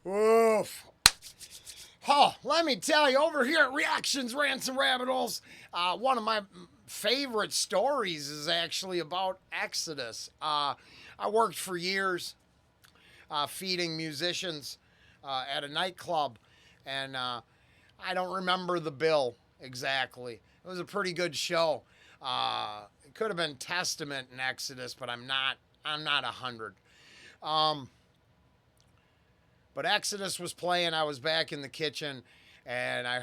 Oof. Oh, let me tell you, over here at Reactions, Rants, and Rabbit Holes, one of my favorite stories is actually about Exodus. I worked for years feeding musicians at a nightclub, and I don't remember the bill exactly. It was a pretty good show. It could have been Testament in Exodus, but I'm not 100. But Exodus was playing. I was back in the kitchen, and I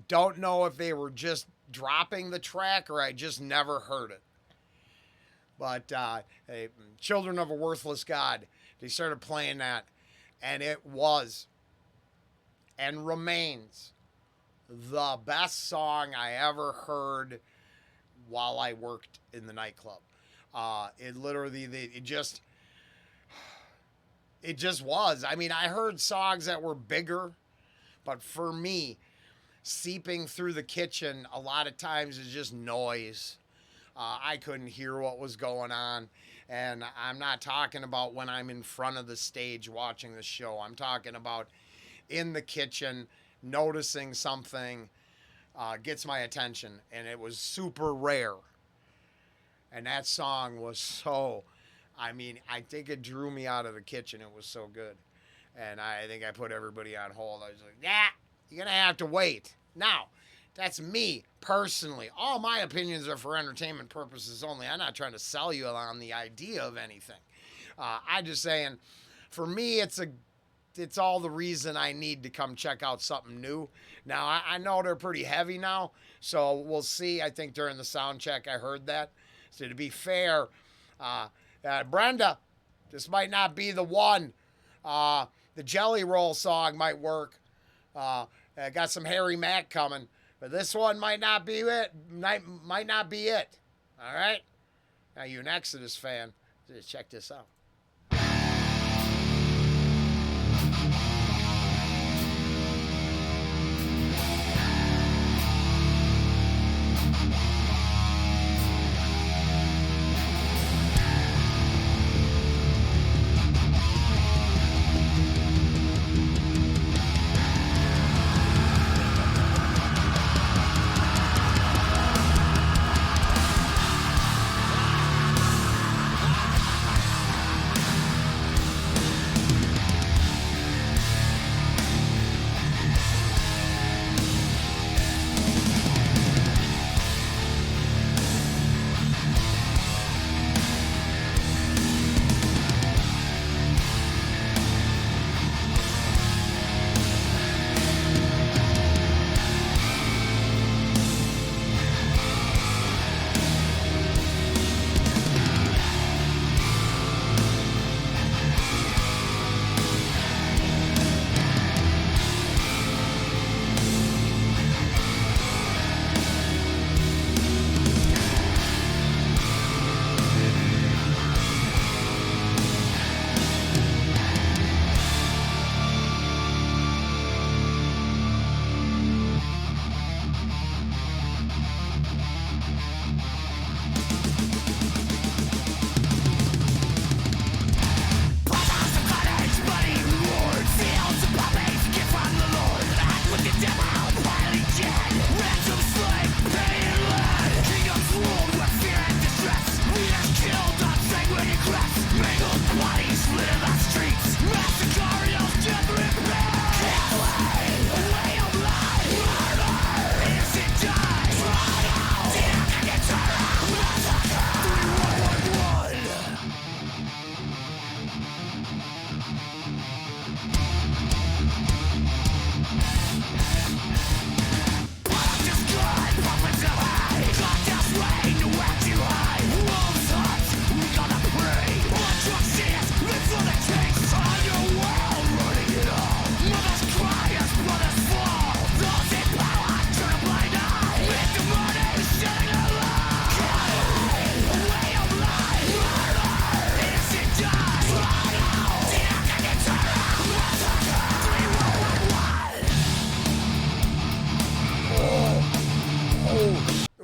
don't know if they were just dropping the track or I just never heard it. But Children of a Worthless God, they started playing that, and it was and remains the best song I ever heard while I worked in the nightclub. It just was. I mean, I heard songs that were bigger, but for me, seeping through the kitchen a lot of times is just noise. I couldn't hear what was going on. And I'm not talking about when I'm in front of the stage watching the show. I'm talking about in the kitchen, noticing something gets my attention. And it was super rare. And that song was I think it drew me out of the kitchen. It was so good. And I think I put everybody on hold. I was like, yeah, you're going to have to wait. Now, that's me personally. All my opinions are for entertainment purposes only. I'm not trying to sell you on the idea of anything. I'm just saying, for me, it's all the reason I need to come check out something new. Now, I know they're pretty heavy now, so we'll see. I think during the sound check I heard that. So to be fair, Brenda, this might not be the one. The Jelly Roll song might work. I got some Harry Mack coming, but this one might not be it. Might not be it. All right? Now, you're an Exodus fan. Just check this out.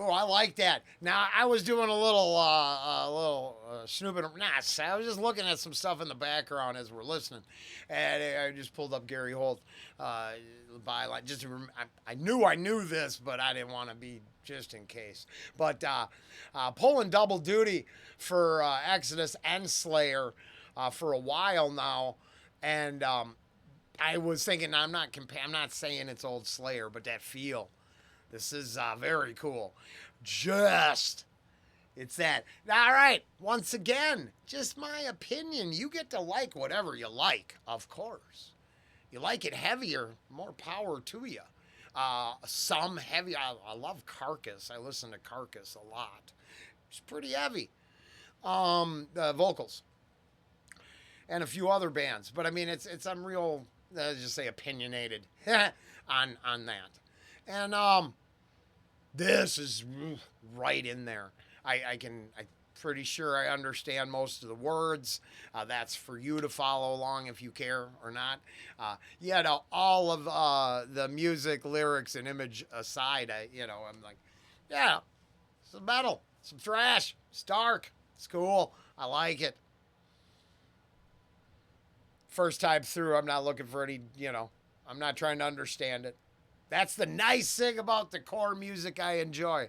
I like that. Now, I was doing a little snooping. Nah, I was just looking at some stuff in the background as we're listening, and I just pulled up Gary Holt byline. Just to I knew this, but I didn't want to be just in case. But pulling double duty for Exodus and Slayer for a while now, and I was thinking I'm not saying it's old Slayer, but that feel. This is very cool. It's that. All right, once again, just my opinion. You get to like whatever you like, of course. You like it heavier, more power to you. Some heavy. I love Carcass. I listen to Carcass a lot. It's pretty heavy. The vocals and a few other bands, but I mean, I'm real. Let's just say opinionated on that, and this is right in there. I'm pretty sure I understand most of the words. That's for you to follow along if you care or not. All of the music, lyrics, and image aside, I'm like, yeah, some metal, some thrash. It's dark. It's cool. I like it. First time through, I'm not looking for any, I'm not trying to understand it. That's the nice thing about the core music I enjoy.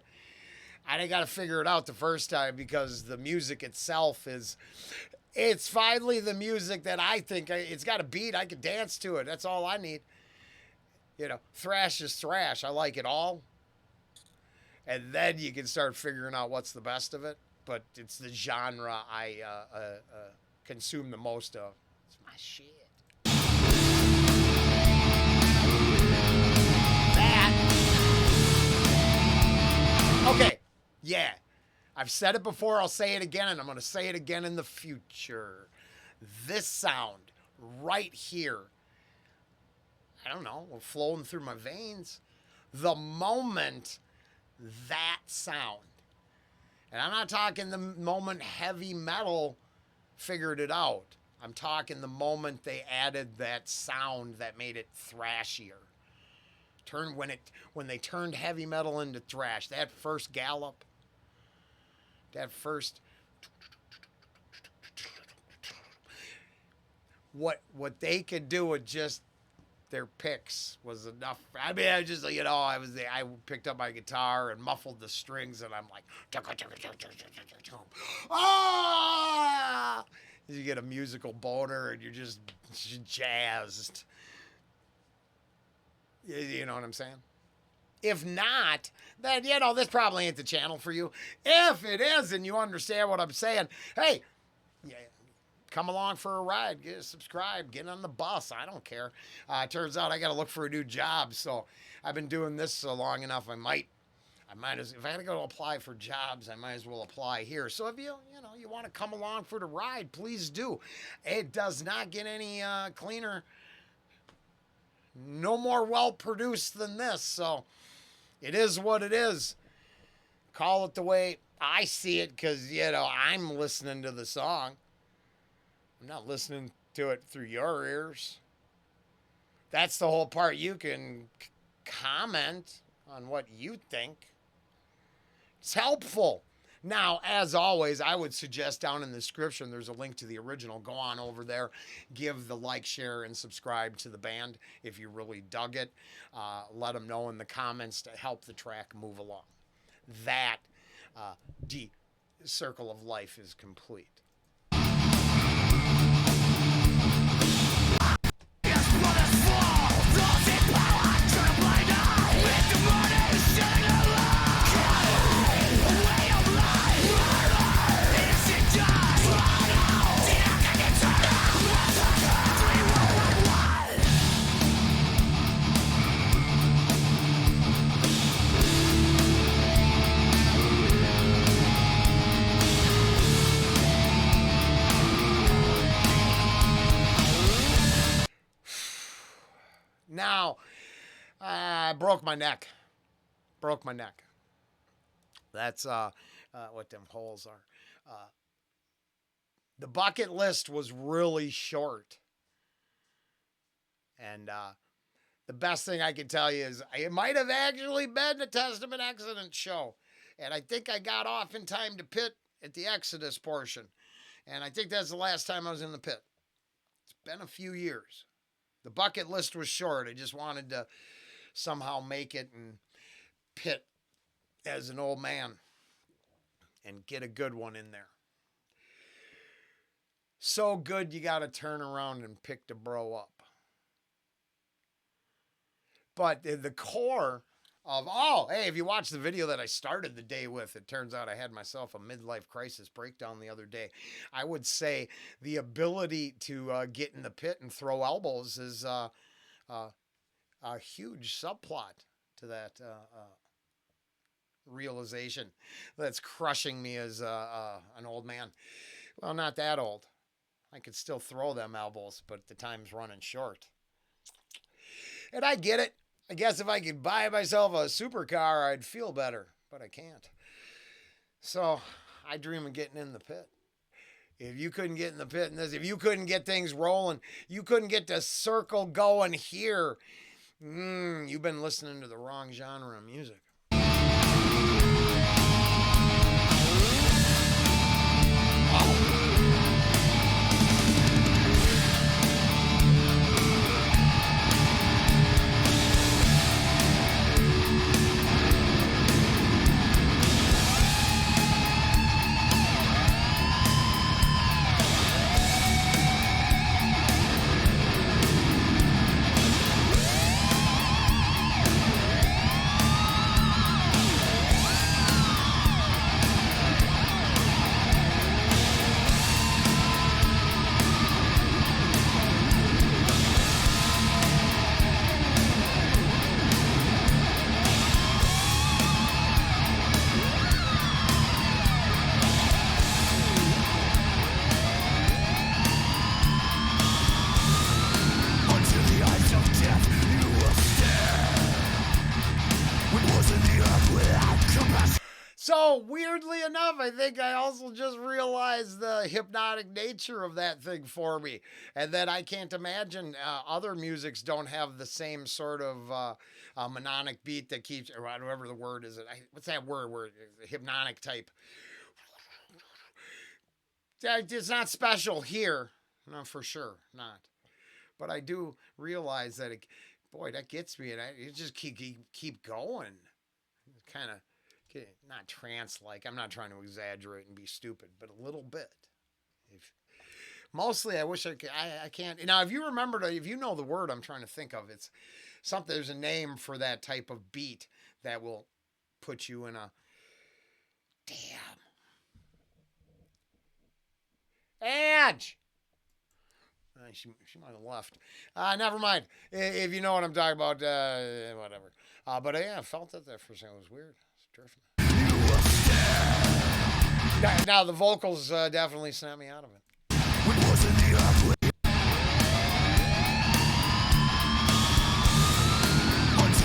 I didn't got to figure it out the first time because the music itself it's finally the music that I think it's got a beat. I can dance to it. That's all I need. Thrash is thrash. I like it all. And then you can start figuring out what's the best of it. But it's the genre I consume the most of. It's my shit. Okay, yeah. I've said it before, I'll say it again, and I'm going to say it again in the future. This sound right here, I don't know, flowing through my veins. The moment that sound, and I'm not talking the moment heavy metal figured it out. I'm talking the moment they added that sound that made it thrashier. When they turned heavy metal into thrash, that first gallop, that first what they could do with just their picks was enough. I mean, I picked up my guitar and muffled the strings, and I'm like, ah! You get a musical boner, and you're just jazzed. You know what I'm saying? If not, then, this probably ain't the channel for you. If it is and you understand what I'm saying, hey, come along for a ride. Subscribe. Get on the bus. I don't care. Turns out I got to look for a new job. So I've been doing this so long enough, I might if I got to go apply for jobs, I might as well apply here. So if you want to come along for the ride, please do. It does not get any cleaner, no more well-produced than this, so it is what it is. Call it the way I see it, because, I'm listening to the song. I'm not listening to it through your ears. That's the whole part. You can comment on what you think. It's helpful. Now, as always, I would suggest down in the description, there's a link to the original. Go on over there, give the like, share, and subscribe to the band if you really dug it. Let them know in the comments to help the track move along. That circle of life is complete. Now, I broke my neck. That's what them holes are. The bucket list was really short. And the best thing I can tell you is it might have actually been a Testament Accident show. And I think I got off in time to pit at the Exodus portion. And I think that's the last time I was in the pit. It's been a few years. The bucket list was short. I just wanted to somehow make it and pit as an old man and get a good one in there. So good you got to turn around and pick the bro up. But the core of, oh, hey, if you watch the video that I started the day with, it turns out I had myself a midlife crisis breakdown the other day. I would say the ability to get in the pit and throw elbows is a huge subplot to that realization that's crushing me as an old man. Well, not that old. I could still throw them elbows, but the time's running short. And I get it. I guess if I could buy myself a supercar, I'd feel better, but I can't. So I dream of getting in the pit. If you couldn't get in the pit in this, if you couldn't get things rolling, you couldn't get the circle going here, you've been listening to the wrong genre of music. So, weirdly enough, I think I also just realized the hypnotic nature of that thing for me. And that I can't imagine other musics don't have the same sort of mnemonic beat that keeps, or whatever the word is. What's that word? Hypnotic type. It's not special here. No, for sure not. But I do realize that, that gets me. And it just keep going. Kind of. Not trance-like. I'm not trying to exaggerate and be stupid, but a little bit. Mostly, I wish I could. I can't. Now, if you remember, if you know the word I'm trying to think of, it's something. There's a name for that type of beat that will put you in a. Damn. Ange. She might have left. Never mind. If you know what I'm talking about, whatever. But yeah, I felt that there for a second. It was weird. Now the vocals definitely snapped me out of it. Until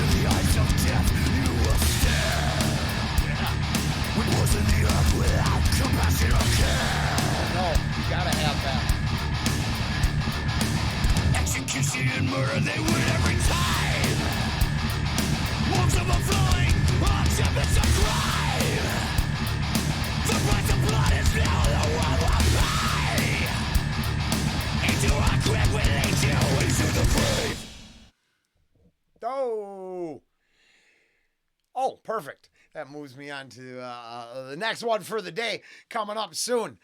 the eyes of death, you will stare. When was in the earth without compassion or care? No, you gotta have that. Execution and murder, they win every time. Wolves of a flowing, it's a crime. The price of blood is now the world will pay. Into our grip will lead you into the grave. Oh, perfect. That moves me on to the next one for the day coming up soon.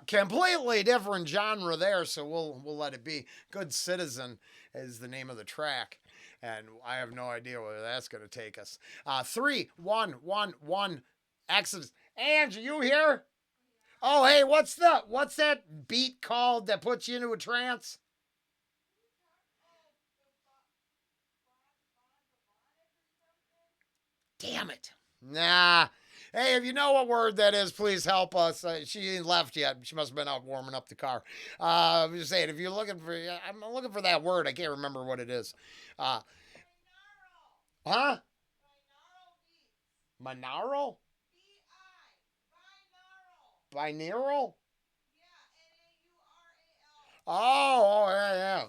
Completely different genre there, so we'll let it be. Good Citizen is the name of the track. And I have no idea where that's going to take us. 3, 1, 1, 1, Exodus. Ange, are you here? Oh, hey, what's that beat called that puts you into a trance? Damn it. Nah. Hey, if you know what word that is, please help us. She ain't left yet. She must have been out warming up the car. I'm just saying, if you're looking for, I'm looking for that word. I can't remember what it is. Huh? Monaural? Binaural? Oh, yeah.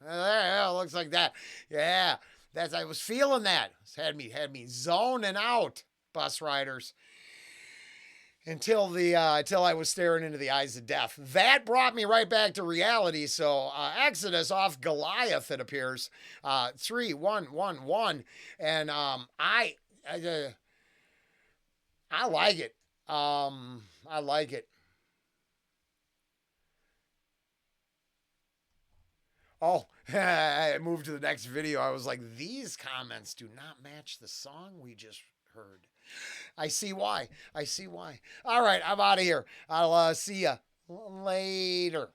Yeah, looks like that. Yeah, I was feeling that. It had me zoning out, bus riders. until I was staring into the eyes of death. That brought me right back to reality. So Exodus off Goliath, it appears, 3-1-1-1, and I like it. I like it. Oh, I moved to the next video. I was like, these comments do not match the song we just heard. I see why. I see why. All right, I'm out of here. I'll see ya later.